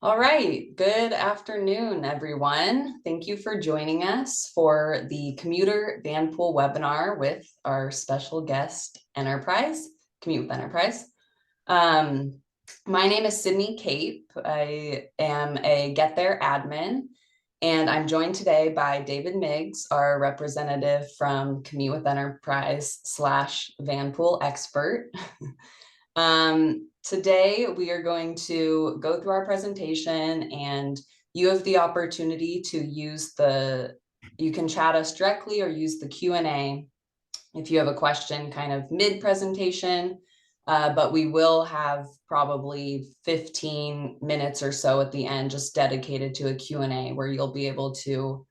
All right. Good afternoon, everyone. Thank you for joining us for the Commuter Vanpool webinar with our special guest Enterprise, Commute with Enterprise. My name is Sydney Cape. I am a Get There admin, and I'm joined today by David Miggs, our representative from Commute with Enterprise / Vanpool expert. Today we are going to go through our presentation, and you have the opportunity to you can chat us directly or use the Q&A if you have a question kind of mid-presentation, but we will have probably 15 minutes or so at the end just dedicated to a Q&A where you'll be able to,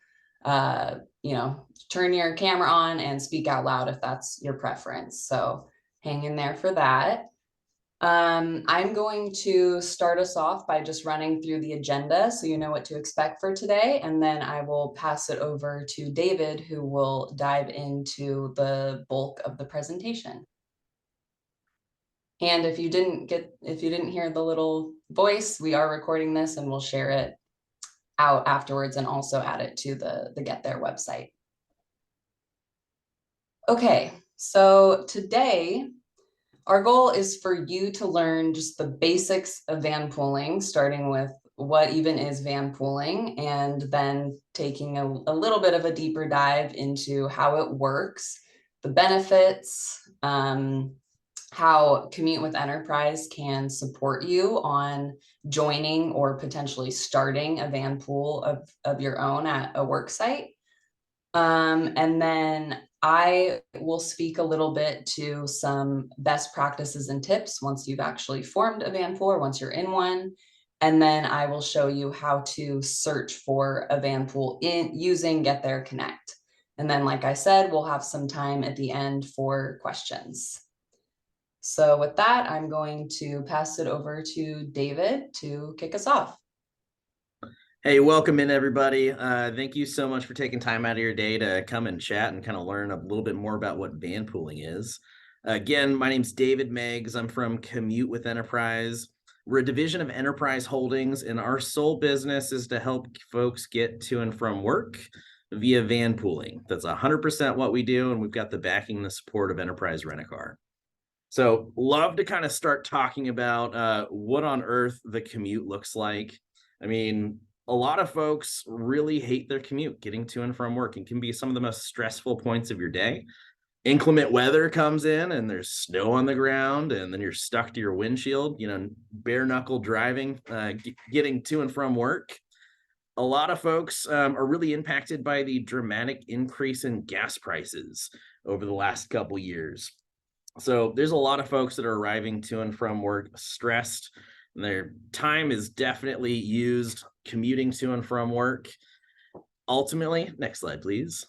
turn your camera on and speak out loud if that's your preference. So hang in there for that. I'm going to start us off by just running through the agenda so you know what to expect for today, and then I will pass it over to David, who will dive into the bulk of the presentation. And if you didn't hear the little voice, we are recording this and we'll share it out afterwards and also add it to the Get There website. Okay, so today our goal is for you to learn just the basics of vanpooling, starting with what even is vanpooling, and then taking a little bit of a deeper dive into how it works, the benefits, how Commute with Enterprise can support you on joining or potentially starting a vanpool of your own at a work site. And then I will speak a little bit to some best practices and tips once you've actually formed a vanpool or once you're in one. And then I will show you how to search for a vanpool using Get There Connect. And then, like I said, we'll have some time at the end for questions. So with that, I'm going to pass it over to David to kick us off. Hey, welcome in, everybody. Thank you so much for taking time out of your day to come and chat and kind of learn a little bit more about what vanpooling is. Again, my name's David Miggs. I'm from Commute with Enterprise. We're a division of Enterprise Holdings, and our sole business is to help folks get to and from work via vanpooling. That's 100% what we do, and we've got the backing and the support of Enterprise Rent-A-Car. So love to kind of start talking about what on earth the commute looks like. I mean, a lot of folks really hate their commute, getting to and from work. It can be some of the most stressful points of your day. Inclement weather comes in and there's snow on the ground, and then you're stuck to your windshield, bare knuckle driving, getting to and from work. A lot of folks are really impacted by the dramatic increase in gas prices over the last couple years. So there's a lot of folks that are arriving to and from work stressed. Their time is definitely used commuting to and from work. Ultimately, next slide, please.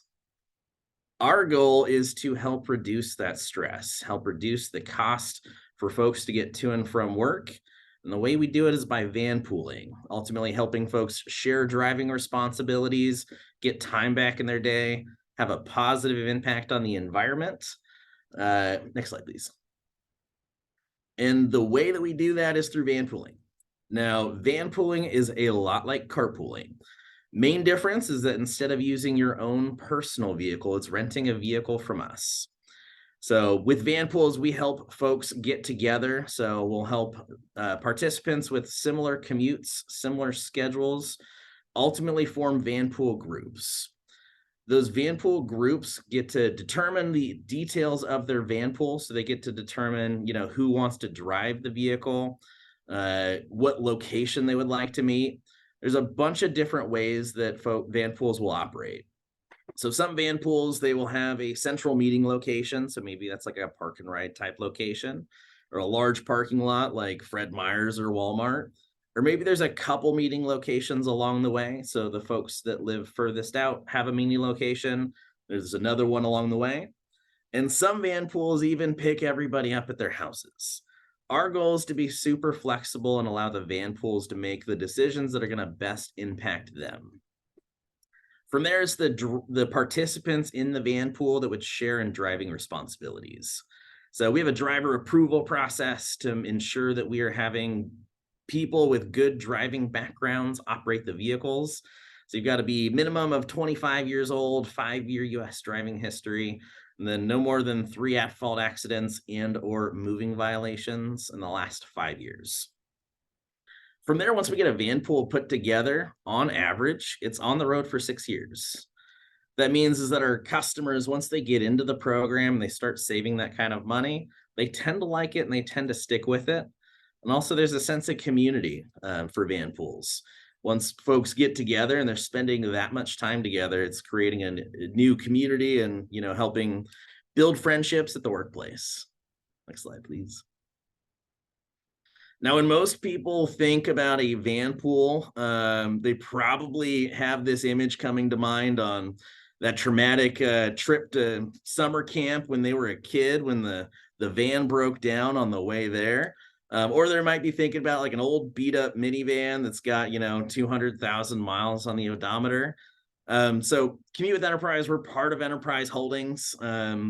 Our goal is to help reduce that stress, help reduce the cost for folks to get to and from work. And the way we do it is by vanpooling, ultimately helping folks share driving responsibilities, get time back in their day, have a positive impact on the environment. Next slide, please. And the way that we do that is through vanpooling. Now, vanpooling is a lot like carpooling. Main difference is that instead of using your own personal vehicle, it's renting a vehicle from us. So with vanpools, we help folks get together. So we'll help participants with similar commutes, similar schedules, ultimately form vanpool groups. Those vanpool groups get to determine the details of their vanpool. So they get to determine, who wants to drive the vehicle, what location they would like to meet. There's a bunch of different ways that vanpools will operate. So some vanpools, they will have a central meeting location. So maybe that's like a park and ride type location, or a large parking lot like Fred Meyer's or Walmart. Or maybe there's a couple meeting locations along the way. So the folks that live furthest out have a meeting location. There's another one along the way. And some vanpools even pick everybody up at their houses. Our goal is to be super flexible and allow the vanpools to make the decisions that are going to best impact them. From there is the participants in the vanpool that would share in driving responsibilities. So we have a driver approval process to ensure that we are having people with good driving backgrounds operate the vehicles. So you've got to be minimum of 25 years old, 5-year US driving history, and then no more than 3 at-fault accidents and or moving violations in the last 5 years. From there, once we get a van pool put together, on average, it's on the road for 6 years. That means is that our customers, once they get into the program, they start saving that kind of money, they tend to like it and they tend to stick with it. And also, there's a sense of community for van pools. Once folks get together and they're spending that much time together, it's creating a new community and helping build friendships at the workplace. Next slide, please. Now, when most people think about a van pool, they probably have this image coming to mind on that traumatic trip to summer camp when they were a kid, when the van broke down on the way there. Or they might be thinking about like an old beat up minivan that's got, 200,000 miles on the odometer. So Commute with Enterprise, we're part of Enterprise Holdings.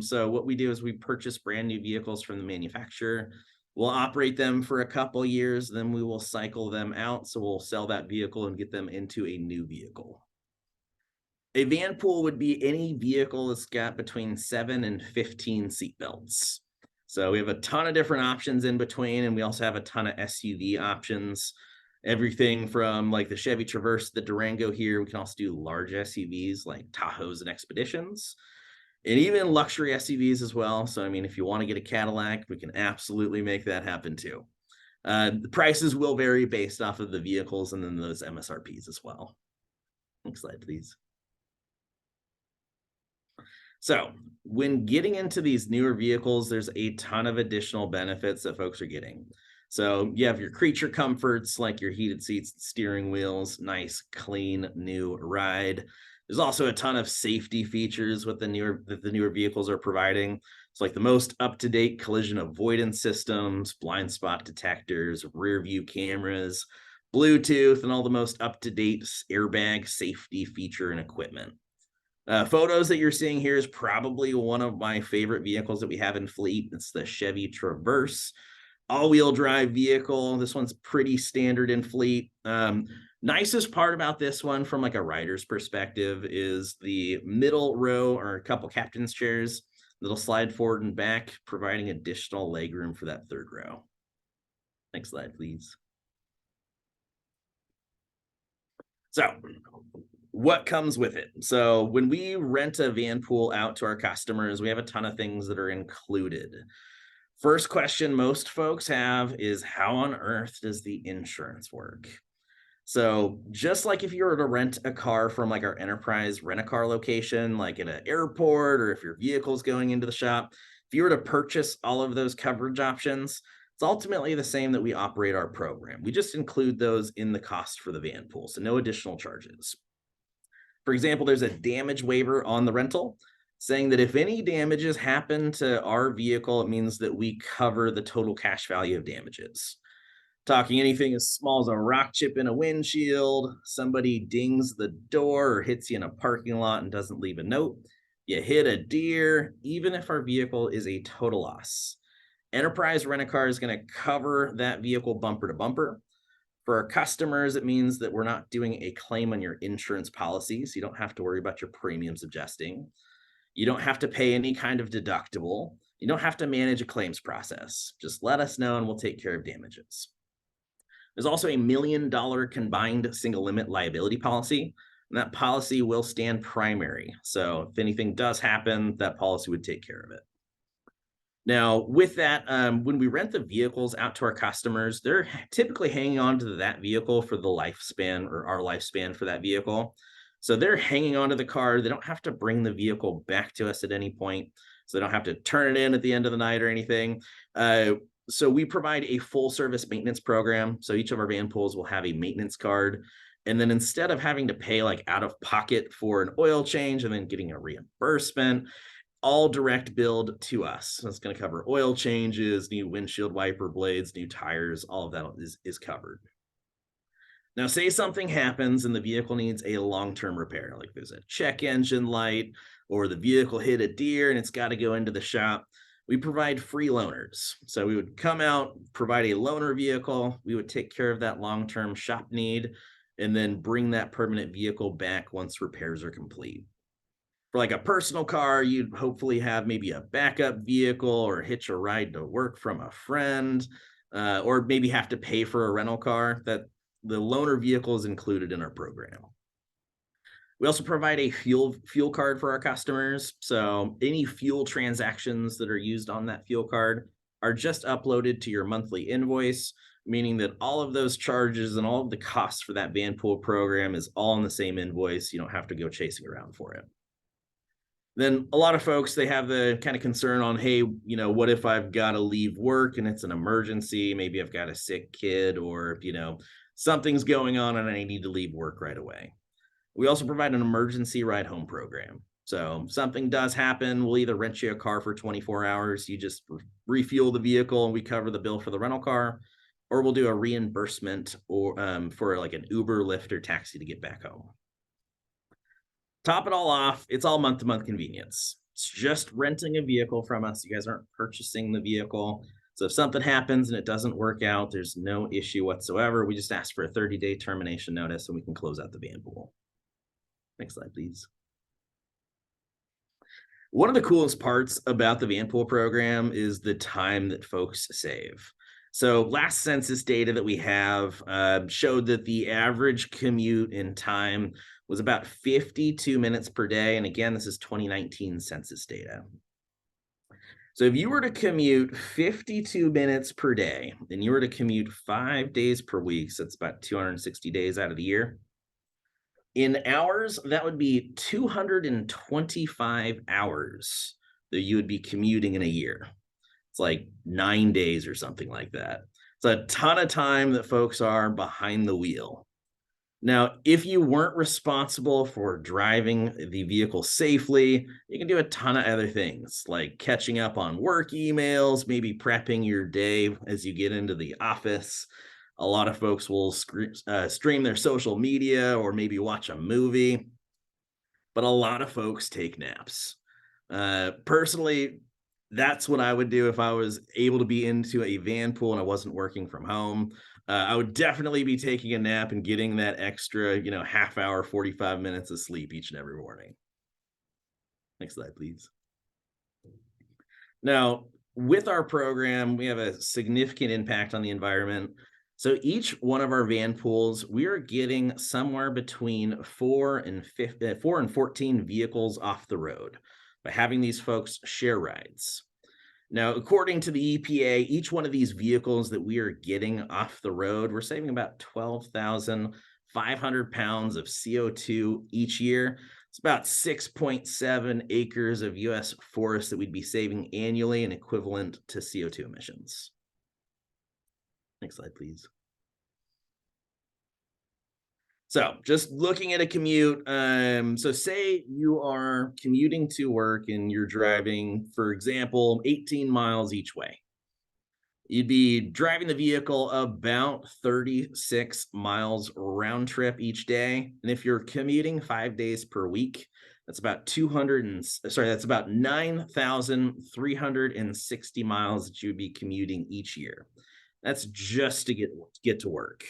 So what we do is we purchase brand new vehicles from the manufacturer. We'll operate them for a couple years, then we will cycle them out. So we'll sell that vehicle and get them into a new vehicle. A van pool would be any vehicle that's got between 7 and 15 seat belts. So we have a ton of different options in between, and we also have a ton of SUV options. Everything from like the Chevy Traverse, the Durango here. We can also do large SUVs like Tahoes and Expeditions, and even luxury SUVs as well. So, I mean, if you want to get a Cadillac, we can absolutely make that happen too. The prices will vary based off of the vehicles and then those MSRPs as well. Next slide, please. So when getting into these newer vehicles, there's a ton of additional benefits that folks are getting. So you have your creature comforts like your heated seats, steering wheels, nice, clean, new ride. There's also a ton of safety features with the newer vehicles are providing. It's like the most up-to-date collision avoidance systems, blind spot detectors, rear view cameras, Bluetooth, and all the most up-to-date airbag safety feature and equipment. Photos that you're seeing here is probably one of my favorite vehicles that we have in fleet. It's the Chevy Traverse, all-wheel drive vehicle. This one's pretty standard in fleet. Nicest part about this one from like a rider's perspective is the middle row or a couple captain's chairs that'll slide forward and back, providing additional legroom for that third row. Next slide, please. So what comes with it? So when we rent a van pool out to our customers, we have a ton of things that are included. First question most folks have is, how on earth does the insurance work? So just like if you were to rent a car from like our enterprise rent-a-car location, like at an airport, or if your vehicle's going into the shop, if you were to purchase all of those coverage options, it's ultimately the same that we operate our program. We just include those in the cost for the van pool, so no additional charges. For example, there's a damage waiver on the rental saying that if any damages happen to our vehicle, it means that we cover the total cash value of damages. Talking anything as small as a rock chip in a windshield, somebody dings the door or hits you in a parking lot and doesn't leave a note, you hit a deer, even if our vehicle is a total loss. Enterprise Rent-A-Car is going to cover that vehicle bumper to bumper. For our customers, it means that we're not doing a claim on your insurance policy, so you don't have to worry about your premiums adjusting. You don't have to pay any kind of deductible. You don't have to manage a claims process. Just let us know and we'll take care of damages. There's also a $1 million combined single limit liability policy, and that policy will stand primary. So if anything does happen, that policy would take care of it. Now, with that, when we rent the vehicles out to our customers, they're typically hanging on to that vehicle for the lifespan, or our lifespan for that vehicle. So they're hanging on to the car. They don't have to bring the vehicle back to us at any point. So they don't have to turn it in at the end of the night or anything. So we provide a full service maintenance program. So each of our van pools will have a maintenance card. And then instead of having to pay like out of pocket for an oil change and then getting a reimbursement, all direct billed to us. So it's going to cover oil changes, new windshield wiper blades, new tires, all of that is covered. Now, say something happens and the vehicle needs a long-term repair, like there's a check engine light or the vehicle hit a deer and it's got to go into the shop. We provide free loaners. So we would come out, provide a loaner vehicle, we would take care of that long-term shop need, and then bring that permanent vehicle back once repairs are complete. For like a personal car, you'd hopefully have maybe a backup vehicle or hitch a ride to work from a friend, or maybe have to pay for a rental car. That the loaner vehicle is included in our program. We also provide a fuel card for our customers. So any fuel transactions that are used on that fuel card are just uploaded to your monthly invoice, meaning that all of those charges and all of the costs for that Vanpool program is all in the same invoice. You don't have to go chasing around for it. Then a lot of folks, they have the kind of concern on, hey, what if I've got to leave work and it's an emergency? Maybe I've got a sick kid, or, something's going on and I need to leave work right away. We also provide an emergency ride home program. So something does happen, we'll either rent you a car for 24 hours, you just refuel the vehicle and we cover the bill for the rental car, or we'll do a reimbursement or for like an Uber, Lyft, or taxi to get back home. Top it all off, it's all month-to-month convenience. It's just renting a vehicle from us. You guys aren't purchasing the vehicle. So if something happens and it doesn't work out, there's no issue whatsoever. We just ask for a 30-day termination notice and we can close out the Vanpool. Next slide, please. One of the coolest parts about the Vanpool program is the time that folks save. So last census data that we have showed that the average commute in time was about 52 minutes per day. And again, this is 2019 census data. So if you were to commute 52 minutes per day, and you were to commute 5 days per week, so that's about 260 days out of the year, in hours, that would be 225 hours that you would be commuting in a year. It's like 9 days or something like that. It's a ton of time that folks are behind the wheel. Now, if you weren't responsible for driving the vehicle safely, you can do a ton of other things like catching up on work emails, maybe prepping your day as you get into the office. A lot of folks will stream their social media or maybe watch a movie, but a lot of folks take naps. Personally, that's what I would do if I was able to be into a Vanpool and I wasn't working from home. I would definitely be taking a nap and getting that extra, half hour, 45 minutes of sleep each and every morning. Next slide, please. Now, with our program, we have a significant impact on the environment. So each one of our Vanpools, we are getting somewhere between 4 and 14 vehicles off the road by having these folks share rides. Now, according to the EPA, each one of these vehicles that we are getting off the road, we're saving about 12,500 pounds of CO2 each year. It's about 6.7 acres of US forest that we'd be saving annually and equivalent to CO2 emissions. Next slide, please. So just looking at a commute, so say you are commuting to work and you're driving, for example, 18 miles each way. You'd be driving the vehicle about 36 miles round trip each day. And if you're commuting 5 days per week, that's about 9,360 miles that you would be commuting each year. That's just to get to work.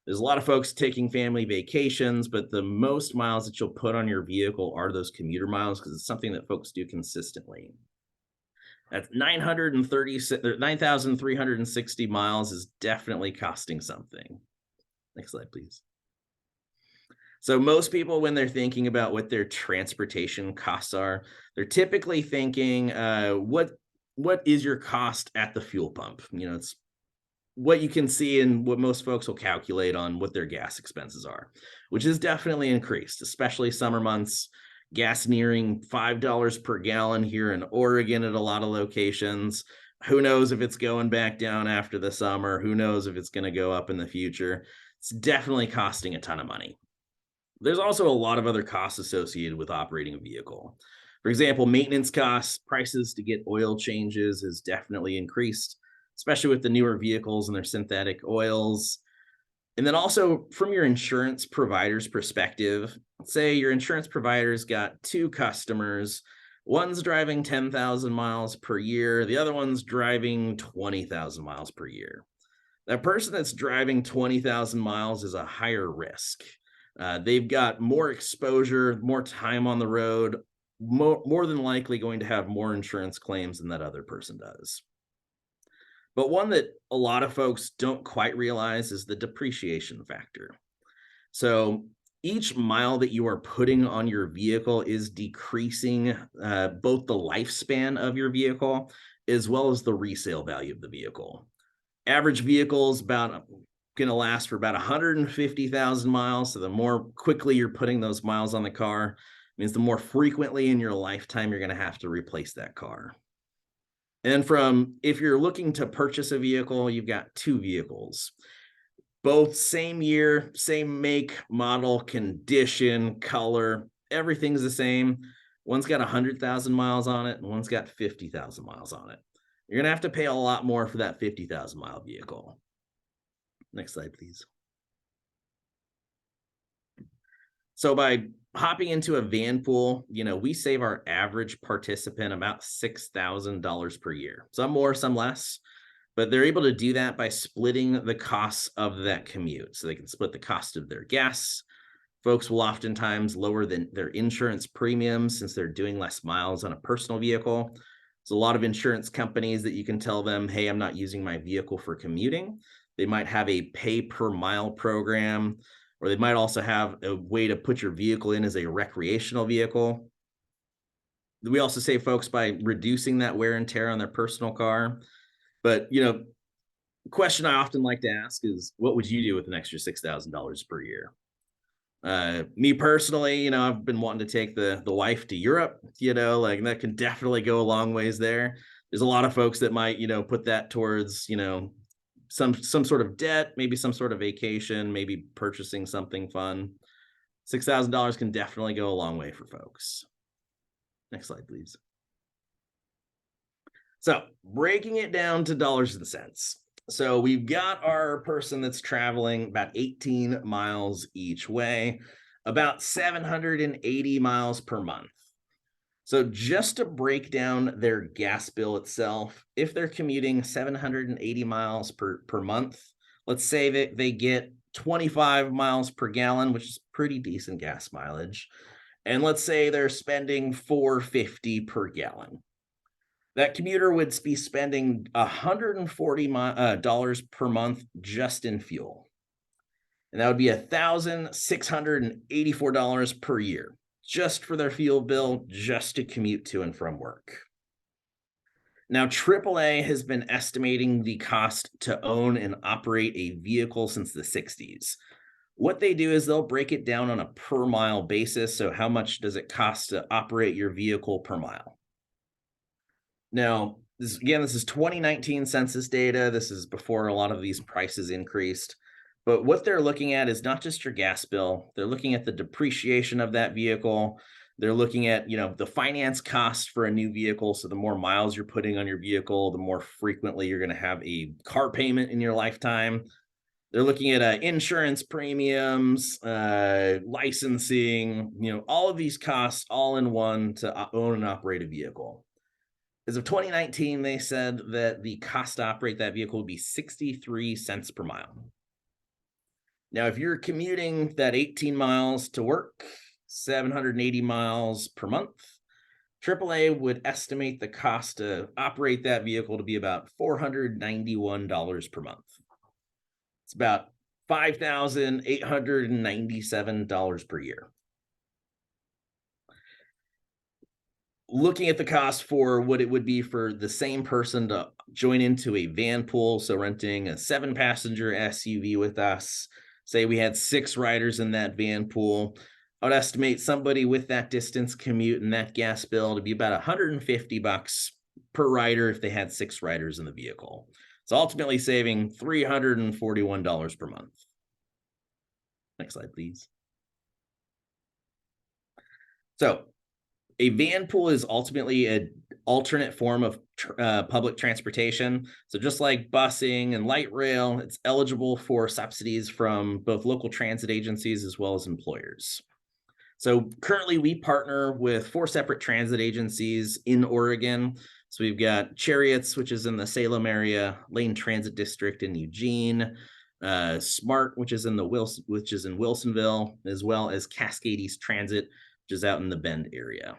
There's a lot of folks taking family vacations, but the most miles that you'll put on your vehicle are those commuter miles because it's something that folks do consistently. That's 9,360 miles is definitely costing something. Next slide, please. So most people, when they're thinking about what their transportation costs are, they're typically thinking, what is your cost at the fuel pump? It's what you can see and what most folks will calculate on what their gas expenses are, which is definitely increased, especially summer months. Gas nearing $5 per gallon here in Oregon at a lot of locations. Who knows if it's going back down after the summer? Who knows if it's going to go up in the future? It's definitely costing a ton of money. There's also a lot of other costs associated with operating a vehicle. For example, maintenance costs, prices to get oil changes has definitely increased, especially with the newer vehicles and their synthetic oils. And then also from your insurance provider's perspective, say your insurance provider's got 2 customers One's driving 10,000 miles per year. The other one's driving 20,000 miles per year. That person that's driving 20,000 miles is a higher risk. They've got more exposure, more time on the road, more than likely going to have more insurance claims than that other person does. But one that a lot of folks don't quite realize is the depreciation factor. So each mile that you are putting on your vehicle is decreasing both the lifespan of your vehicle as well as the resale value of the vehicle. Average vehicles about going to last for about 150,000 miles. So the more quickly you're putting those miles on the car means the more frequently in your lifetime you're going to have to replace that car. And from if you're looking to purchase a vehicle, you've got two vehicles, both same year, same make, model, condition, color, everything's the same. One's got 100,000 miles on it and one's got 50,000 miles on it. You're going to have to pay a lot more for that 50,000 mile vehicle. Next slide, please. So by hopping into a Vanpool, we save our average participant about $6,000 per year. Some more, some less, but they're able to do that by splitting the costs of that commute. So they can split the cost of their gas. Folks will oftentimes lower their insurance premiums since they're doing less miles on a personal vehicle. There's a lot of insurance companies that you can tell them, hey, I'm not using my vehicle for commuting. They might have a pay per mile program, or they might also have a way to put your vehicle in as a recreational vehicle. We also save folks by reducing that wear and tear on their personal car. But, the question I often like to ask is, what would you do with an extra $6,000 per year? Me personally, I've been wanting to take the wife to Europe, like that can definitely go a long ways there. There's a lot of folks that might, put that towards, some sort of debt, maybe some sort of vacation, maybe purchasing something fun. $6,000 can definitely go a long way for folks. Next slide, please. So breaking it down to dollars and cents. So we've got our person that's traveling about 18 miles each way, about 780 miles per month. So just to break down their gas bill itself, if they're commuting 780 miles per month, let's say that they get 25 miles per gallon, which is pretty decent gas mileage. And let's say they're spending $4.50 per gallon. That commuter would be spending $140 per month just in fuel. And that would be $1,684 per year just for their fuel bill, just to commute to and from work. Now, AAA has been estimating the cost to own and operate a vehicle since the 60s. What they do is they'll break it down on a per mile basis. So how much does it cost to operate your vehicle per mile? Now, this is 2019 census data. This is before a lot of these prices increased. But what they're looking at is not just your gas bill. They're looking at the depreciation of that vehicle. They're looking at, the finance cost for a new vehicle. So the more miles you're putting on your vehicle, the more frequently you're going to have a car payment in your lifetime. They're looking at insurance premiums, licensing, all of these costs all in one to own and operate a vehicle. As of 2019, they said that the cost to operate that vehicle would be 63 cents per mile. Now, if you're commuting that 18 miles to work, 780 miles per month, AAA would estimate the cost to operate that vehicle to be about $491 per month. It's about $5,897 per year. Looking at the cost for what it would be for the same person to join into a Vanpool, so renting a 7-passenger SUV with us, say we had 6 riders in that Vanpool, I would estimate somebody with that distance commute and that gas bill to be about $150 per rider if they had 6 riders in the vehicle. So ultimately saving $341 per month. Next slide, please. So a Vanpool is ultimately an alternate form of public transportation. So just like busing and light rail, it's eligible for subsidies from both local transit agencies as well as employers. So currently we partner with 4 separate transit agencies in Oregon. So we've got Chariots, which is in the Salem area, Lane Transit District in Eugene, Smart, which is in Wilsonville, as well as Cascade East Transit, which is out in the Bend area.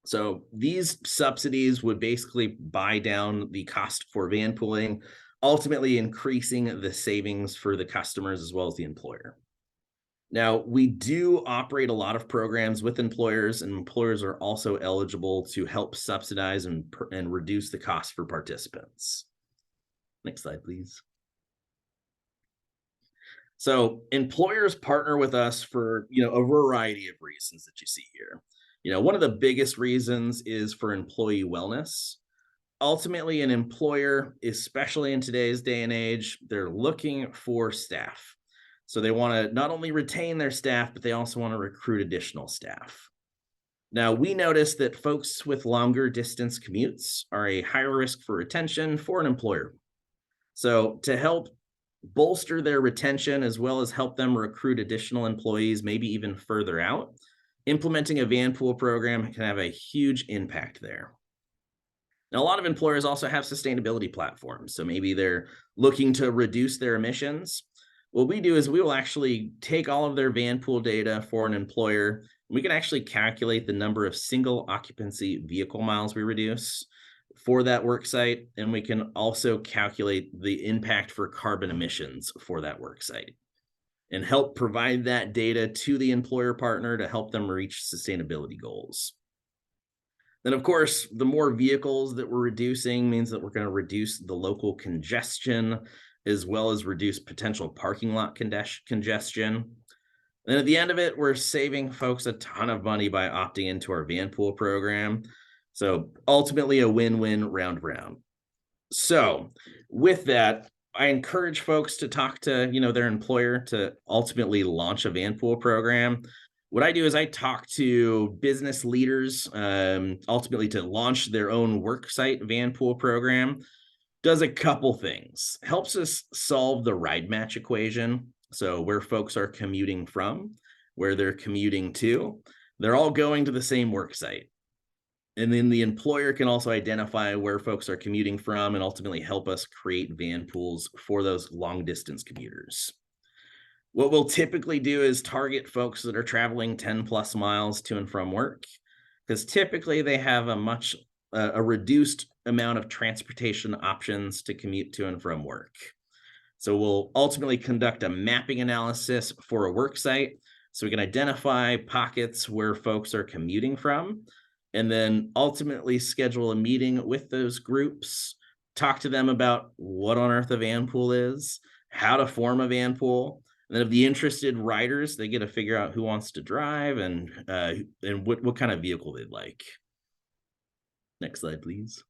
So these subsidies would basically buy down the cost for van pooling, ultimately increasing the savings for the customers as well as the employer. Now, we do operate a lot of programs with employers, and employers are also eligible to help subsidize and reduce the cost for participants. Next slide, please. So employers partner with us for, a variety of reasons that you see here. One of the biggest reasons is for employee wellness. Ultimately, an employer, especially in today's day and age, they're looking for staff. So they want to not only retain their staff, but they also want to recruit additional staff. Now, we notice that folks with longer distance commutes are a higher risk for retention for an employer. So to help bolster their retention as well as help them recruit additional employees, maybe even further out, implementing a van pool program can have a huge impact there. Now, a lot of employers also have sustainability platforms. So maybe they're looking to reduce their emissions. What we do is we will actually take all of their van pool data for an employer. We can actually calculate the number of single occupancy vehicle miles we reduce for that work site. And we can also calculate the impact for carbon emissions for that work site and help provide that data to the employer partner to help them reach sustainability goals. Then, of course, the more vehicles that we're reducing means that we're going to reduce the local congestion as well as reduce potential parking lot congestion. And at the end of it, we're saving folks a ton of money by opting into our van pool program. So ultimately a win-win round. So with that, I encourage folks to talk to, their employer to ultimately launch a van pool program. What I do is I talk to business leaders, ultimately to launch their own worksite van pool program. Does a couple things. Helps us solve the ride match equation. So where folks are commuting from, where they're commuting to, they're all going to the same work site. And then the employer can also identify where folks are commuting from and ultimately help us create van pools for those long distance commuters. What we'll typically do is target folks that are traveling 10 plus miles to and from work, because typically they have a reduced amount of transportation options to commute to and from work. So we'll ultimately conduct a mapping analysis for a work site so we can identify pockets where folks are commuting from, and then ultimately schedule a meeting with those groups, talk to them about what on earth a van pool is, how to form a van pool. And then of the interested riders, they get to figure out who wants to drive and what kind of vehicle they'd like. Next slide, please.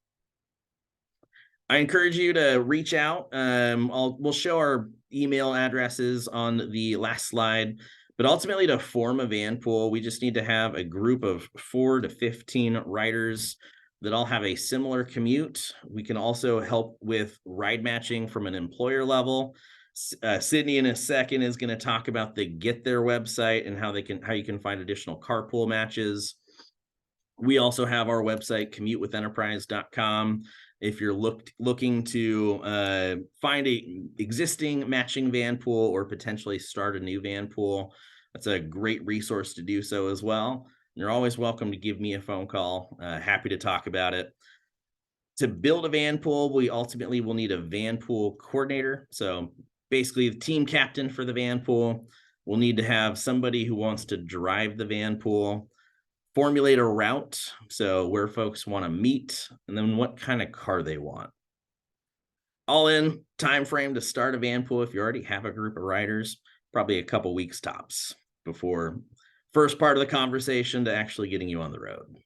I encourage you to reach out. We'll show our email addresses on the last slide, but ultimately to form a van pool, we just need to have a group of 4 to 15 riders that all have a similar commute. We can also help with ride matching from an employer level. Sydney in a second is going to talk about the Get There website and how you can find additional carpool matches. We also have our website, commutewithenterprise.com. If you're looking to find a existing matching van pool or potentially start a new van pool, that's a great resource to do so as well. You're always welcome to give me a phone call. Happy to talk about it. To build a van pool, we ultimately will need a van pool coordinator. So basically the team captain for the van pool. We'll need to have somebody who wants to drive the van pool, formulate a route, so where folks want to meet, and then what kind of car they want. All in time frame to start a van pool, if you already have a group of riders, probably a couple weeks tops before first part of the conversation to actually getting you on the road.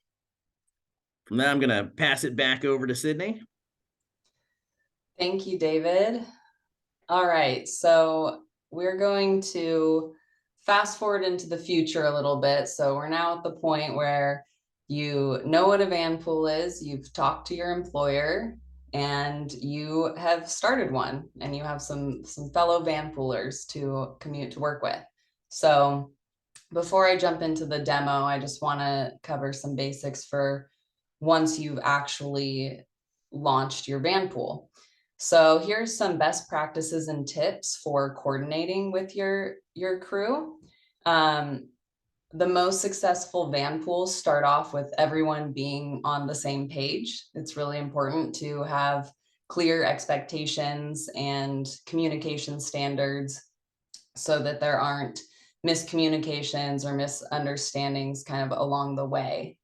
From that, I'm going to pass it back over to Sydney. Thank you, David. All right, so we're going to fast forward into the future a little bit. So we're now at the point where you know what a van pool is, you've talked to your employer, and you have started one, and you have some fellow van poolers to commute to work with. So before I jump into the demo, I just want to cover some basics for once you've actually launched your Vanpool. So here's some best practices and tips for coordinating with your crew. Um, the most successful Vanpools start off with everyone being on the same page. It's really important to have clear expectations and communication standards so that there aren't miscommunications or misunderstandings kind of along the way.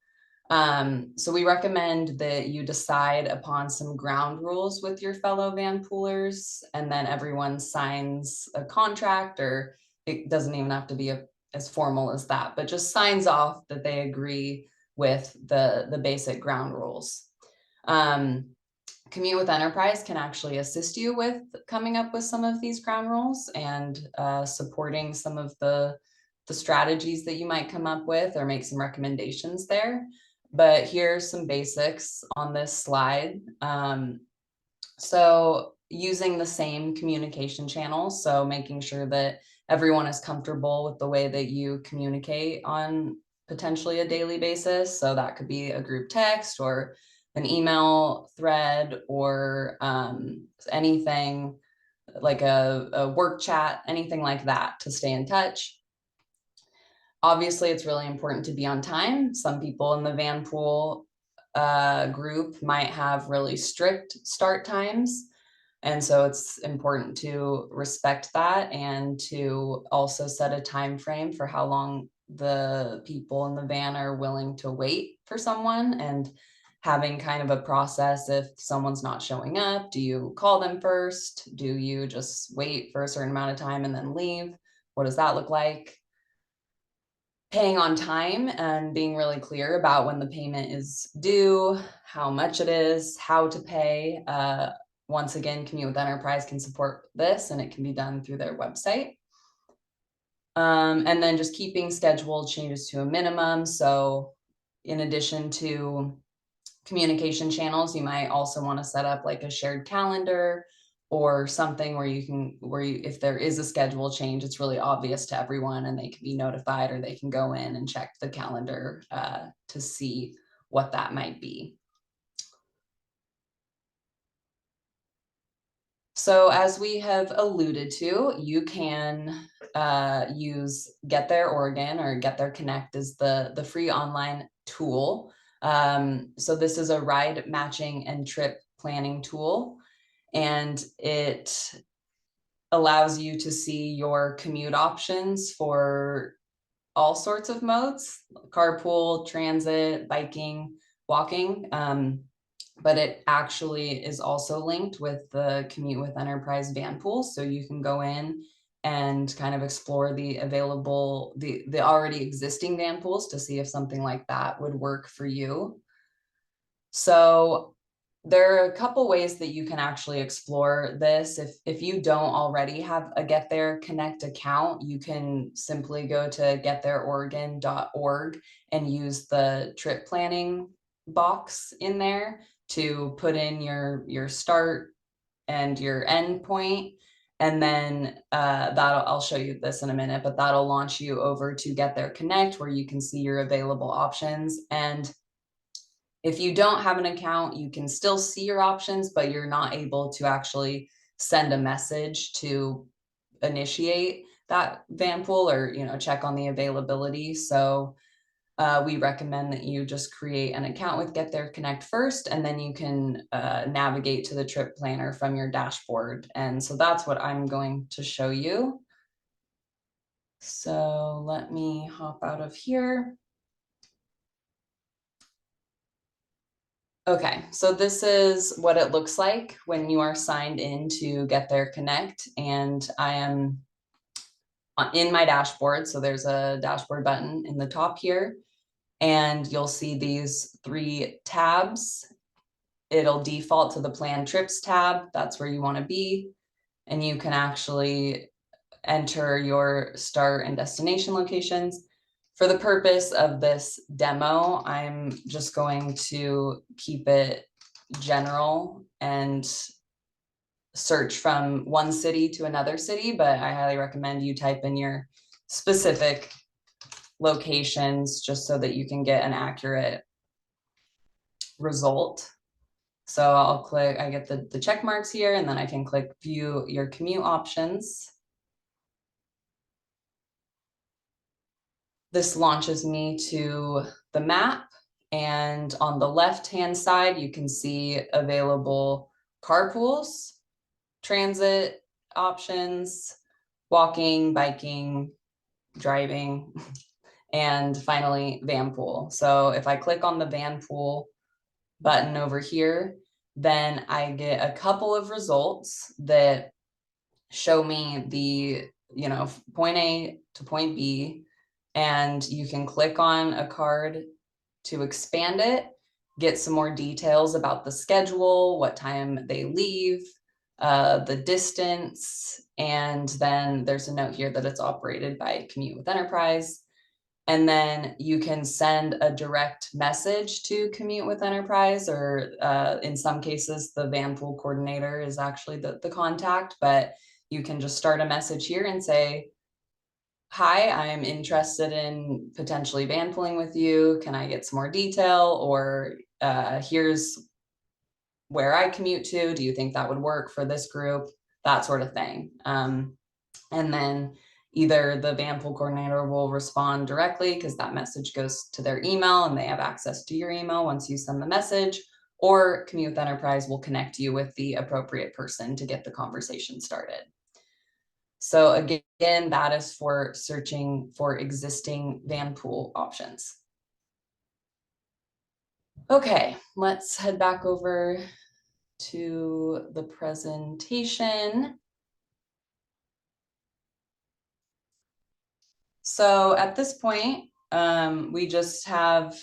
So we recommend that you decide upon some ground rules with your fellow vanpoolers, and then everyone signs a contract, or it doesn't even have to be as formal as that, but just signs off that they agree with the basic ground rules. Um, Commute with Enterprise can actually assist you with coming up with some of these ground rules and supporting some of the strategies that you might come up with or make some recommendations there. But here's some basics on this slide. So using the same communication channels, so making sure that everyone is comfortable with the way that you communicate on potentially a daily basis. So that could be a group text or an email thread or anything like a work chat, anything like that to stay in touch. Obviously, it's really important to be on time. Some people in the Vanpool group might have really strict start times. And so it's important to respect that and to also set a time frame for how long the people in the van are willing to wait for someone, and having kind of a process. If someone's not showing up, do you call them first? Do you just wait for a certain amount of time and then leave? What does that look like? Paying on time and being really clear about when the payment is due, how much it is, how to pay. Once again, Commute with Enterprise can support this, and it can be done through their website. And then just keeping scheduled changes to a minimum. So in addition to communication channels, you might also want to set up like a shared calendar or something where if there is a schedule change, it's really obvious to everyone and they can be notified, or they can go in and check the calendar to see what that might be. So as we have alluded to, you can use Get There Oregon, or Get There Connect is the free online tool. So this is a ride matching and trip planning tool, and it allows you to see your commute options for all sorts of modes: carpool, transit, biking, walking. But it actually is also linked with the Commute with Enterprise Vanpool. So you can go in and kind of explore the already existing Vanpools to see if something like that would work for you. So there are a couple ways that you can actually explore this. If you don't already have a Get There Connect account, you can simply go to getthereoregon.org and use the trip planning box in there to put in your start and your end point. And then I'll show you this in a minute, but that'll launch you over to Get There Connect, where you can see your available options. And if you don't have an account, you can still see your options, but you're not able to actually send a message to initiate that Vanpool, or check on the availability. So we recommend that you just create an account with Get There Connect first, and then you can navigate to the trip planner from your dashboard. And so that's what I'm going to show you. So let me hop out of here. Okay, so this is what it looks like when you are signed in to Get There Connect, and I am in my dashboard. So there's a dashboard button in the top here, and you'll see these 3 tabs. It'll default to the Plan Trips tab. That's where you want to be, and you can actually enter your start and destination locations. For the purpose of this demo, I'm just going to keep it general and search from one city to another city, but I highly recommend you type in your specific locations just so that you can get an accurate result. So I'll click, I get the check marks here, and then I can click view your commute options. This launches me to the map, and on the left-hand side, you can see available carpools, transit options, walking, biking, driving, and finally vanpool. So if I click on the vanpool button over here, then I get a couple of results that show me the, point A to point B, and you can click on a card to expand it, get some more details about the schedule, what time they leave, the distance, and then there's a note here that it's operated by Commute with Enterprise. And then you can send a direct message to Commute with Enterprise, or in some cases, the Vanpool coordinator is actually the contact, but you can just start a message here and say, hi, I'm interested in potentially vanpooling with you. Can I get some more detail? Or here's where I commute to. Do you think that would work for this group? That sort of thing. And then either the vanpool coordinator will respond directly because that message goes to their email and they have access to your email once you send the message, or Commute with Enterprise will connect you with the appropriate person to get the conversation started. So again, that is for searching for existing vanpool options. Okay, let's head back over to the presentation. So at this point, we just have,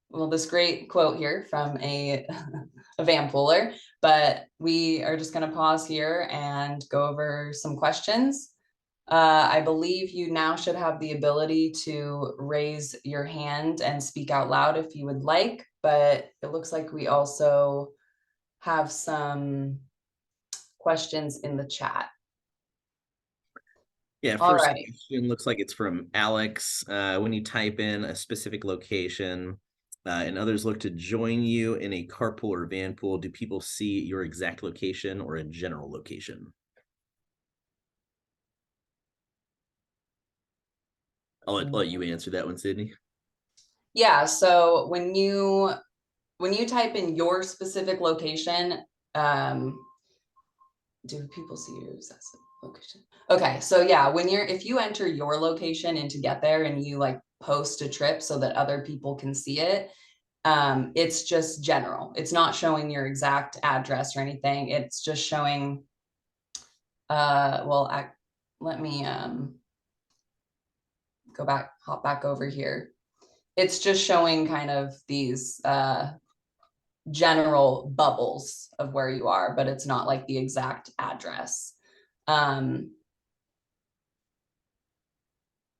well, this great quote here from a vanpooler, but we are just going to pause here and go over some questions. I believe you now should have the ability to raise your hand and speak out loud if you would like, but it looks like we also have some questions in the chat. Yeah, All first right. question looks like it's from Alex. When you type in a specific location and others look to join you in a carpool or vanpool, do people see your exact location or a general location? I'll let you answer that one, Sydney. Yeah, so when you type in your specific location, do people see your exact location? Okay, so yeah, if you enter your location into Get There and you like post a trip so that other people can see it, it's just general. It's not showing your exact address or anything. It's just showing, let me hop back over here. It's just showing kind of these general bubbles of where you are, but it's not like the exact address. And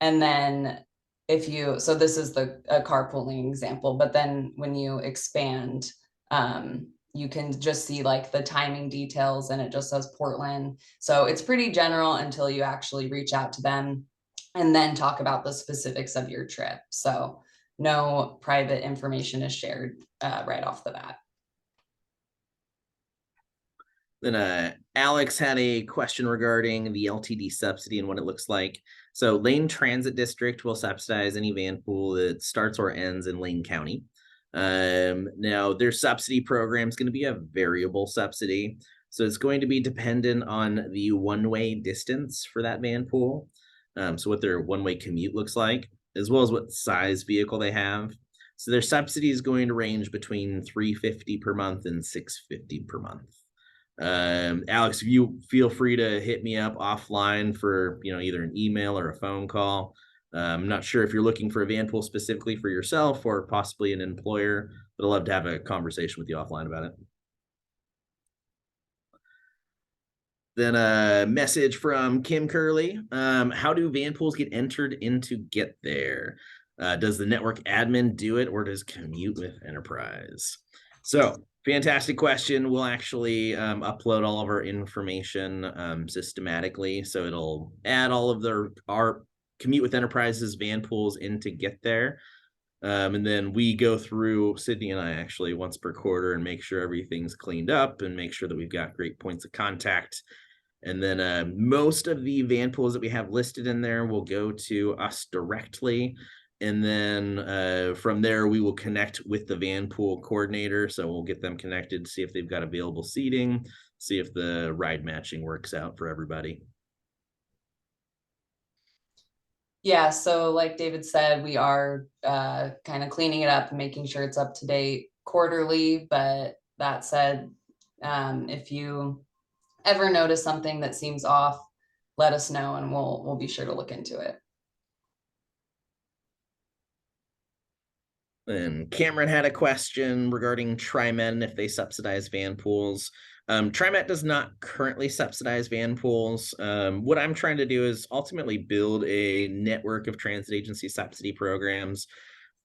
then so this is a carpooling example, but then when you expand, you can just see like the timing details and it just says Portland. So it's pretty general until you actually reach out to them and then talk about the specifics of your trip. So no private information is shared right off the bat. Then Alex had a question regarding the LTD subsidy and what it looks like. So Lane Transit District will subsidize any vanpool that starts or ends in Lane County. Now their subsidy program is going to be a variable subsidy. So it's going to be dependent on the one-way distance for that vanpool. So what their one-way commute looks like, as well as what size vehicle they have. So their subsidy is going to range between $350 per month and $650 per month. Alex, if you feel free to hit me up offline for either an email or a phone call. I'm not sure if you're looking for a vanpool specifically for yourself or possibly an employer, but I'd love to have a conversation with you offline about it. Then a message from Kim Curley. How do vanpools get entered into Get There? Does the network admin do it, or does Commute with Enterprise? So fantastic question. We'll actually upload all of our information systematically. So it'll add all of our Commute with Enterprises vanpools in to get there. And then we go through, Sydney and I actually, once per quarter and make sure everything's cleaned up and make sure that we've got great points of contact. And then most of the van pools that we have listed in there will go to us directly. And then from there, we will connect with the van pool coordinator. So we'll get them connected, see if they've got available seating, see if the ride matching works out for everybody. Yeah, so like David said, we are kind of cleaning it up and making sure it's up to date quarterly. But that said, if you ever notice something that seems off, let us know and we'll be sure to look into it. And Cameron had a question regarding TriMet if they subsidize van pools. TriMet does not currently subsidize van pools. What I'm trying to do is ultimately build a network of transit agency subsidy programs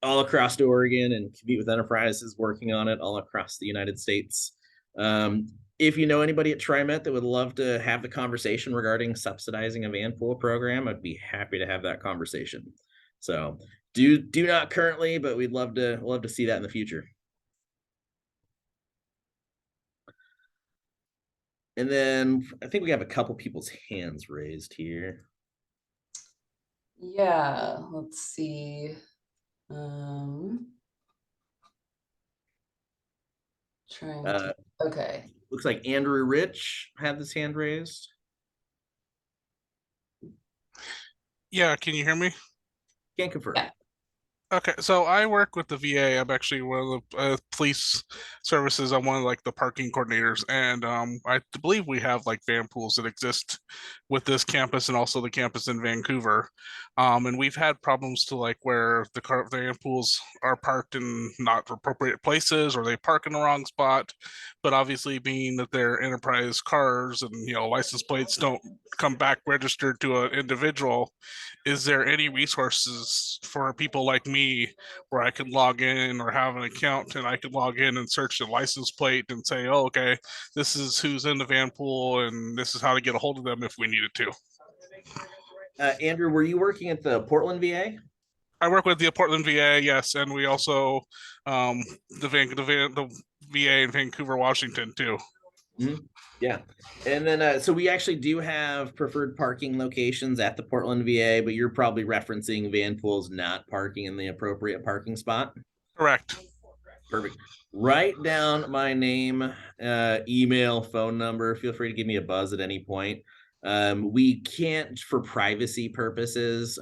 all across Oregon, and Commute with Enterprises working on it all across the United States. If you know anybody at TriMet that would love to have the conversation regarding subsidizing a van pool program, I'd be happy to have that conversation. So do not currently, but we'd love to see that in the future. And then I think we have a couple people's hands raised here. Yeah, let's see. Trying to, okay. Looks like Andrew Rich had this hand raised. Yeah, can you hear me? Can't confirm. Yeah. Okay, so I work with the VA. I'm actually one of the police services. I'm one of like the parking coordinators, and I believe we have like van pools that exist with this campus and also the campus in Vancouver. And we've had problems to like where the van pools are parked in not appropriate places or they park in the wrong spot. But obviously, being that they're enterprise cars and license plates don't come back registered to an individual, is there any resources for people like me where I could log in or have an account and I could log in and search the license plate and say, oh, okay, this is who's in the van pool and this is how to get a hold of them if we needed to? Andrew, were you working at the Portland VA? I work with the Portland VA, yes, and we also the VA in Vancouver, Washington, too. Mm-hmm. Yeah. And then so we actually do have preferred parking locations at the Portland VA, but you're probably referencing van pools not parking in the appropriate parking spot. Correct. Perfect. Write down my name, email, phone number. Feel free to give me a buzz at any point. We can't, for privacy purposes,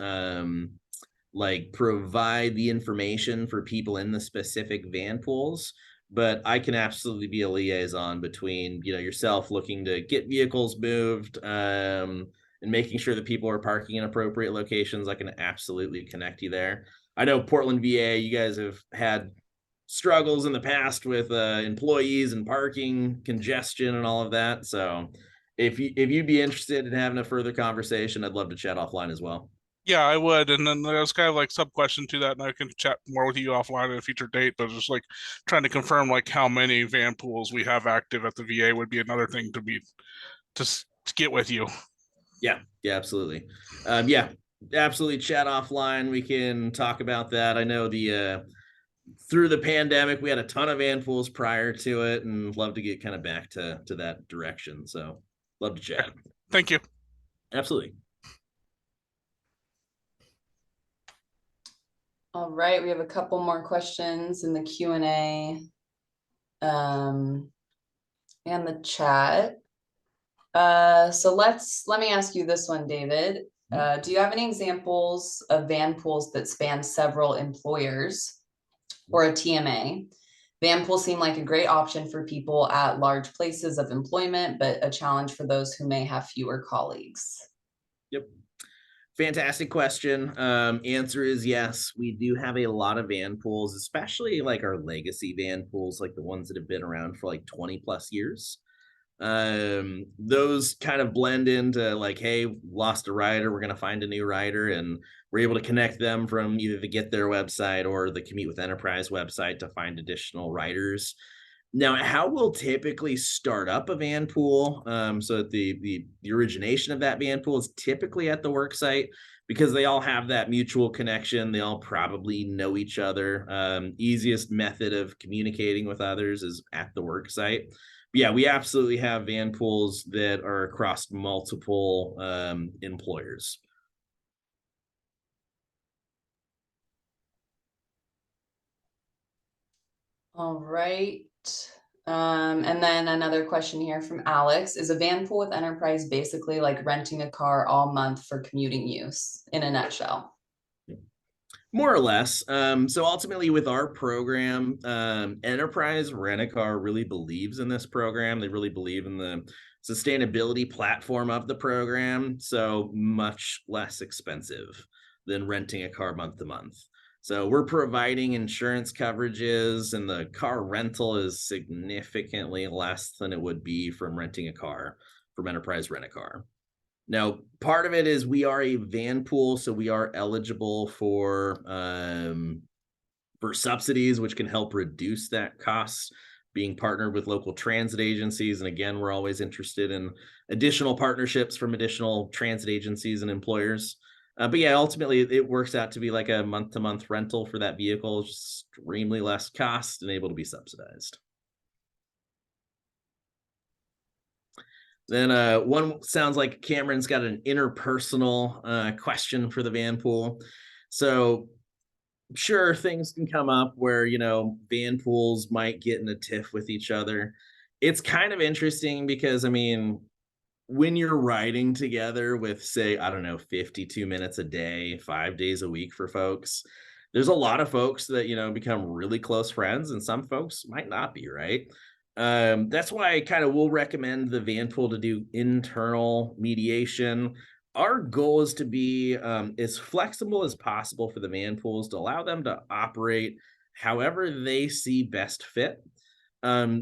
like provide the information for people in the specific van pools, but I can absolutely be a liaison between yourself looking to get vehicles moved and making sure that people are parking in appropriate locations. I can absolutely connect you there. I know Portland VA, you guys have had struggles in the past with employees and parking congestion and all of that. So if you'd be interested in having a further conversation, I'd love to chat offline as well. Yeah, I would. And then there was kind of like sub question to that, and I can chat more with you offline at a future date. But just like trying to confirm like how many van pools we have active at the VA would be another thing to get with you. Yeah, absolutely. Yeah, absolutely. Chat offline. We can talk about that. I know through the pandemic, we had a ton of van pools prior to it, and love to get kind of back to that direction. So love to chat. Thank you. Absolutely. All right, we have a couple more questions in the Q&A and the chat. So let me ask you this one, David. Do you have any examples of van pools that span several employers or a TMA? Van pools seem like a great option for people at large places of employment, but a challenge for those who may have fewer colleagues. Yep. Fantastic question. Answer is yes. We do have a lot of van pools, especially like our legacy van pools, like the ones that have been around for like 20 plus years. Those kind of blend into like, hey, lost a rider, we're going to find a new rider, and we're able to connect them from either the Get There website or the Commute with Enterprise website to find additional riders. Now, how we'll typically start up a van pool, so the origination of that van pool is typically at the work site because they all have that mutual connection. They all probably know each other. Easiest method of communicating with others is at the work site. But yeah, we absolutely have van pools that are across multiple employers. All right. And then another question here from Alex. Is a van pool with enterprise basically like renting a car all month for commuting use in a nutshell? More or less. So ultimately, with our program, Enterprise Rent-A-Car really believes in this program. They really believe in the sustainability platform of the program. So much less expensive than renting a car month to month. So we're providing insurance coverages, and the car rental is significantly less than it would be from renting a car from Enterprise Rent-A-Car. Now, part of it is we are a van pool, so we are eligible for subsidies, which can help reduce that cost. Being partnered with local transit agencies, and again, we're always interested in additional partnerships from additional transit agencies and employers. But yeah, ultimately, it works out to be like a month-to-month rental for that vehicle, extremely less cost and able to be subsidized. Then one sounds like Cameron's got an interpersonal question for the van pool. So sure, things can come up where, van pools might get in a tiff with each other. It's kind of interesting because, I mean, when you're riding together with, say, I don't know, 52 minutes a day, 5 days a week for folks, there's a lot of folks that, become really close friends, and some folks might not be, right? That's why I kind of will recommend the van pool to do internal mediation. Our goal is to be as flexible as possible for the van pools to allow them to operate however they see best fit.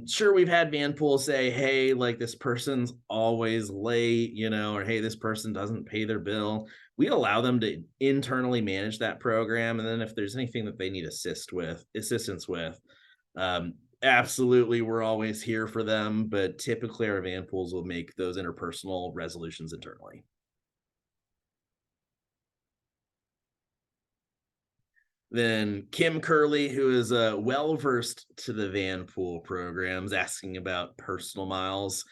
Sure, we've had van pools say, hey, like this person's always late, or hey, this person doesn't pay their bill. We allow them to internally manage that program. And then if there's anything that they need assistance with, um, absolutely, we're always here for them. But typically our van pools will make those interpersonal resolutions internally. Then Kim Curley, who is well versed to the Vanpool programs, asking about personal miles.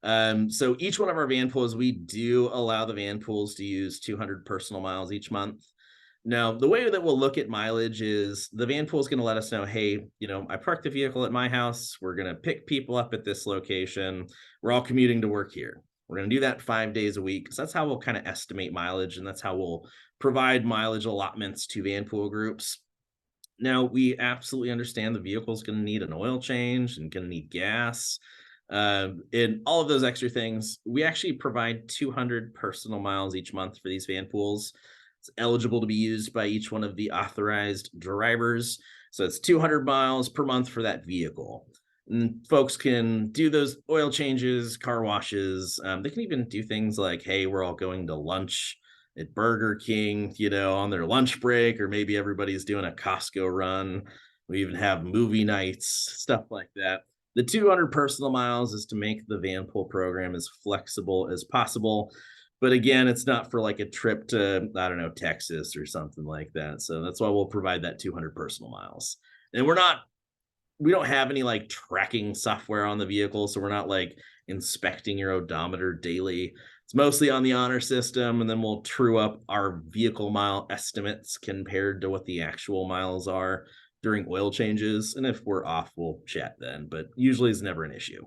So each one of our van pools, we do allow the van pools to use 200 personal miles each month. Now, the way that we'll look at mileage is the van pool is going to let us know, hey, I parked the vehicle at my house. We're going to pick people up at this location. We're all commuting to work here. We're going to do that 5 days a week. So that's how we'll kind of estimate mileage, and that's how we'll provide mileage allotments to van pool groups. Now, we absolutely understand the vehicle is going to need an oil change and going to need gas. And all of those extra things. We actually provide 200 personal miles each month for these van pools. It's eligible to be used by each one of the authorized drivers. So it's 200 miles per month for that vehicle. And folks can do those oil changes, car washes. They can even do things like, hey, we're all going to lunch at Burger King, on their lunch break, or maybe everybody's doing a Costco run. We even have movie nights, stuff like that. The 200 personal miles is to make the Vanpool program as flexible as possible. But again, it's not for like a trip to, I don't know, Texas or something like that. So that's why we'll provide that 200 personal miles. And we don't have any like tracking software on the vehicle. So we're not like inspecting your odometer daily. It's mostly on the honor system. And then we'll true up our vehicle mile estimates compared to what the actual miles are during oil changes. And if we're off, we'll chat then, but usually it's never an issue.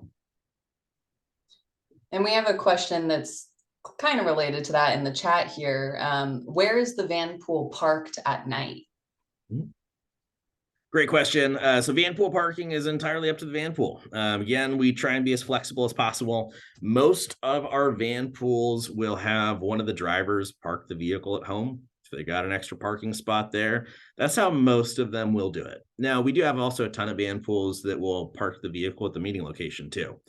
And we have a question that's kind of related to that in the chat here. Where is the van pool parked at night? Great question. So van pool parking is entirely up to the van pool. Again, we try and be as flexible as possible. Most of our van pools will have one of the drivers park the vehicle at home. If they got an extra parking spot there, that's how most of them will do it. Now, we do have also a ton of van pools that will park the vehicle at the meeting location too.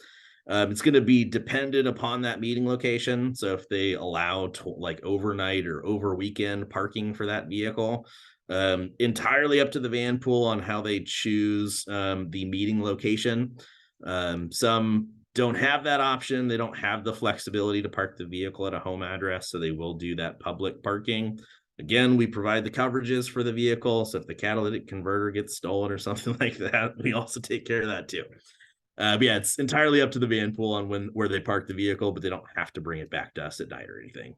It's going to be dependent upon that meeting location. So if they allow like overnight or over weekend parking for that vehicle, Entirely up to the van pool on how they choose the meeting location. Some don't have that option. They don't have the flexibility to park the vehicle at a home address, so they will do that public parking. Again, we provide the coverages for the vehicle, so if the catalytic converter gets stolen or something like that, we also take care of that too. But yeah, it's entirely up to the van pool on where they park the vehicle, but they don't have to bring it back to us at night or anything.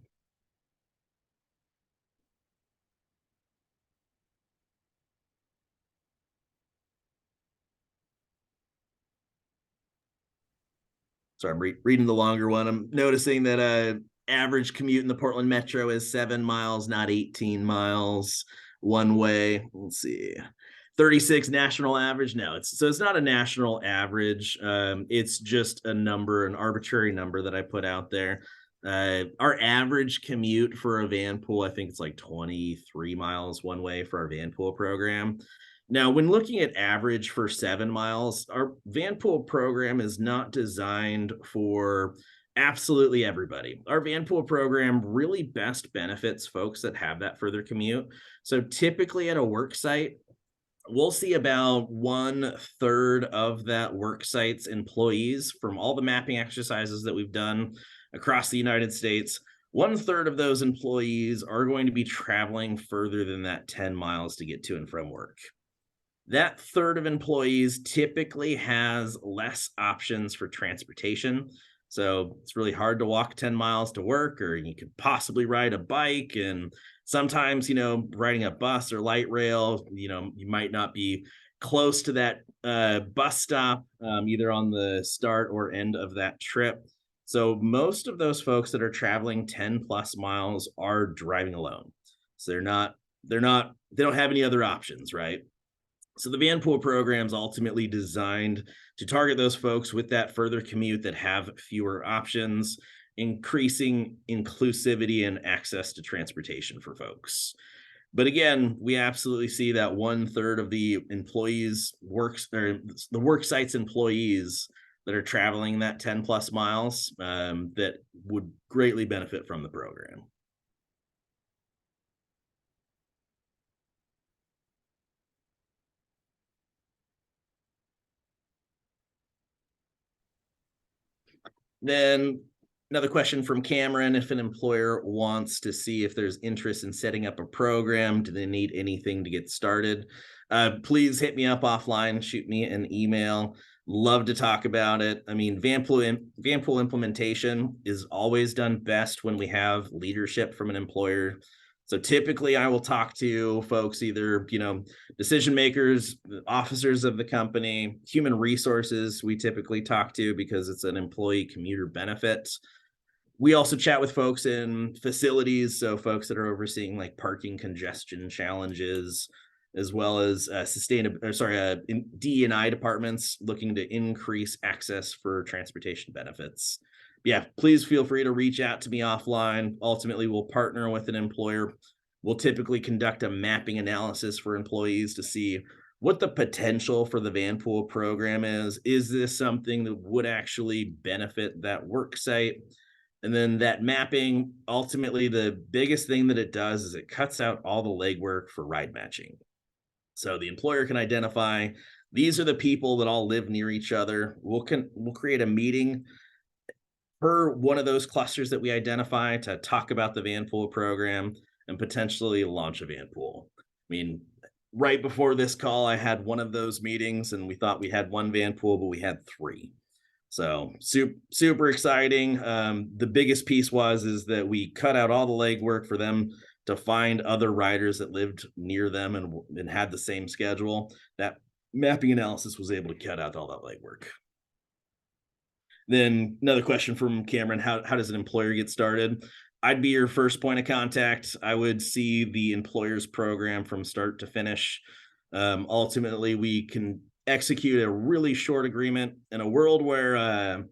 So I'm reading the longer one. I'm noticing that average commute in the Portland Metro is 7 miles, not 18 miles one way. Let's see. 36 national average. No, it's not a national average. It's just a number, an arbitrary number that I put out there. Our average commute for a van pool, I think it's like 23 miles one way for our van pool program. Now, when looking at average for 7 miles, our vanpool program is not designed for absolutely everybody. Our vanpool program really best benefits folks that have that further commute. So typically at a work site, we'll see about 1/3 of that work site's employees from all the mapping exercises that we've done across the United States. 1/3 of those employees are going to be traveling further than that 10 miles to get to and from work. That third of employees typically has less options for transportation. So it's really hard to walk 10 miles to work, or you could possibly ride a bike. And sometimes, riding a bus or light rail, you might not be close to that bus stop, either on the start or end of that trip. So most of those folks that are traveling 10 plus miles are driving alone. So they don't have any other options, right? So the vanpool program is ultimately designed to target those folks with that further commute that have fewer options, increasing inclusivity and access to transportation for folks. But again, we absolutely see that 1/3 of the employees the work sites employees that are traveling that 10 plus miles that would greatly benefit from the program. Then another question from Cameron: if an employer wants to see if there's interest in setting up a program, do they need anything to get started? Please hit me up offline, shoot me an email. Love to talk about it. I mean, Vanpool implementation is always done best when we have leadership from an employer. So typically I will talk to folks, either, decision makers, officers of the company, human resources we typically talk to because it's an employee commuter benefit. We also chat with folks in facilities, so folks that are overseeing like parking congestion challenges, as well as DE&I departments looking to increase access for transportation benefits. Yeah, please feel free to reach out to me offline. Ultimately, we'll partner with an employer. We'll typically conduct a mapping analysis for employees to see what the potential for the vanpool program is. Is this something that would actually benefit that work site? And then that mapping, ultimately, the biggest thing that it does is it cuts out all the legwork for ride matching. So the employer can identify, these are the people that all live near each other. We'll create a meeting per one of those clusters that we identify to talk about the vanpool program and potentially launch a vanpool. I mean, right before this call, I had one of those meetings and we thought we had one vanpool, but we had 3. So super exciting. The biggest piece is that we cut out all the legwork for them to find other riders that lived near them and had the same schedule. That mapping analysis was able to cut out all that legwork. Then another question from Cameron: how does an employer get started? I'd be your first point of contact. I would see the employer's program from start to finish. Ultimately, we can execute a really short agreement in a world where I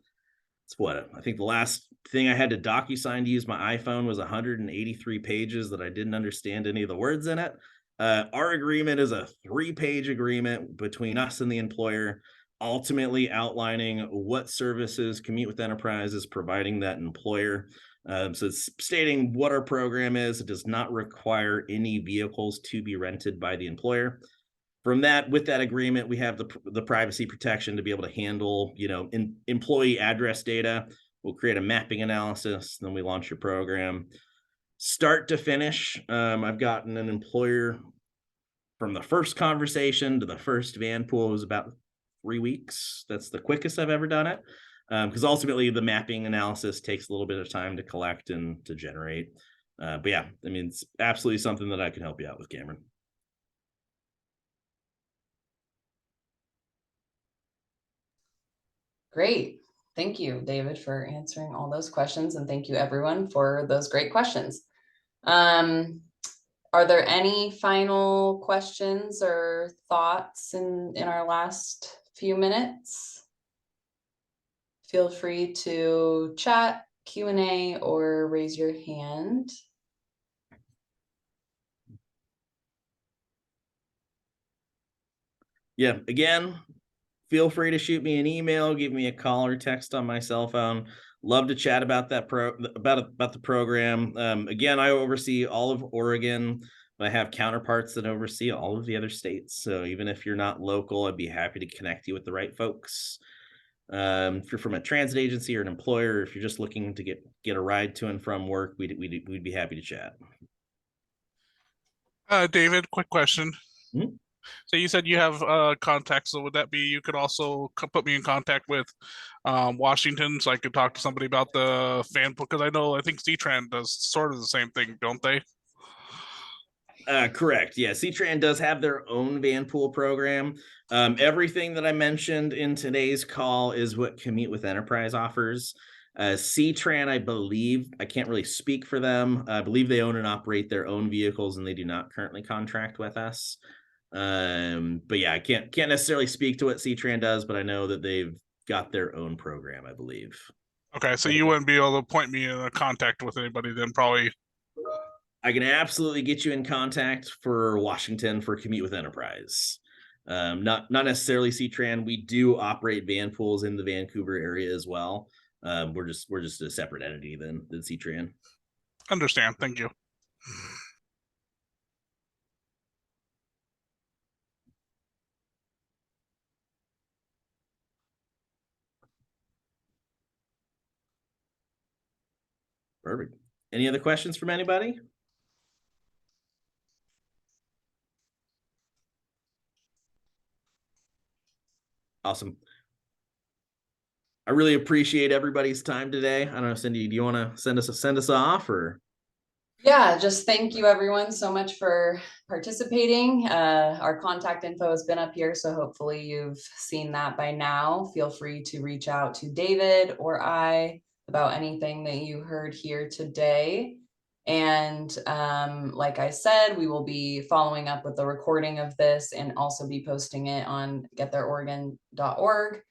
think the last thing I had to DocuSign to use my iPhone was 183 pages that I didn't understand any of the words in it. Our agreement is a 3-page agreement between us and the employer, ultimately outlining what services Commute with Enterprise is providing that employer. So it's stating what our program is. It does not require any vehicles to be rented by the employer. From that, with that agreement, we have the privacy protection to be able to handle, employee address data. We'll create a mapping analysis, then we launch your program. Start to finish, I've gotten an employer from the first conversation to the first Vanpool was about 3 weeks. That's the quickest I've ever done it. Because ultimately the mapping analysis takes a little bit of time to collect and to generate. But yeah, I mean, it's absolutely something that I can help you out with, Cameron. Great. Thank you, David, for answering all those questions. And thank you everyone for those great questions. Are there any final questions or thoughts in our last few minutes? Feel free to chat, Q&A, or raise your hand. Yeah, again, feel free to shoot me an email, give me a call or text on my cell phone. Love to chat about that about the program. Again, I oversee all of Oregon, but I have counterparts that oversee all of the other states. So even if you're not local, I'd be happy to connect you with the right folks. If you're from a transit agency or an employer, if you're just looking to get a ride to and from work, we'd be happy to chat. David, quick question. Hmm? So you said you have contacts. So would that be you could also put me in contact with Washington, so I could talk to somebody about the Vanpool? Because I think C-Tran does sort of the same thing, don't they? Correct. Yeah, C-Tran does have their own Vanpool program. Everything that I mentioned in today's call is what Commute with Enterprise offers. C-Tran, I believe, I can't really speak for them. I believe they own and operate their own vehicles, and they do not currently contract with us. But yeah, I can't necessarily speak to what C-Tran does, but I know that they've got their own program, I believe. Okay, so you wouldn't be able to point me in contact with anybody then, probably. I can absolutely get you in contact for Washington for Commute with Enterprise. Not necessarily C-Tran. We do operate Vanpools in the Vancouver area as well. We're just a separate entity than C-Tran. Understand. Thank you. Perfect. Any other questions from anybody? Awesome. I really appreciate everybody's time today. I don't know, Cindy, do you want to send us off or? Yeah, just thank you everyone so much for participating. Our contact info has been up here, so hopefully you've seen that by now. Feel free to reach out to David or I about anything that you heard here today. And like I said, we will be following up with the recording of this and also be posting it on getthereoregon.org.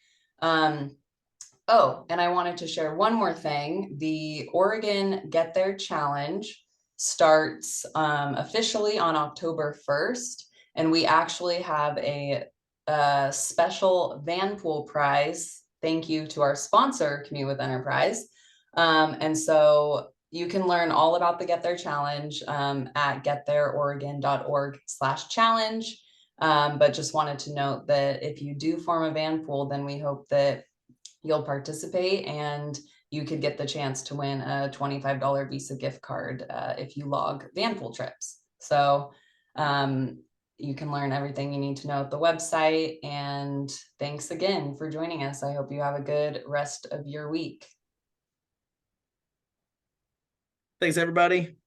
Oh, and I wanted to share one more thing. The Oregon Get There Challenge starts officially on October 1st, and we actually have a special Vanpool prize. Thank you to our sponsor, Commute with Enterprise. And so you can learn all about the Get There Challenge at getthereoregon.org/challenge. But just wanted to note that if you do form a Vanpool, then we hope that you'll participate and you could get the chance to win a $25 Visa gift card if you log Vanpool trips. So you can learn everything you need to know at the website. And thanks again for joining us. I hope you have a good rest of your week. Thanks, everybody.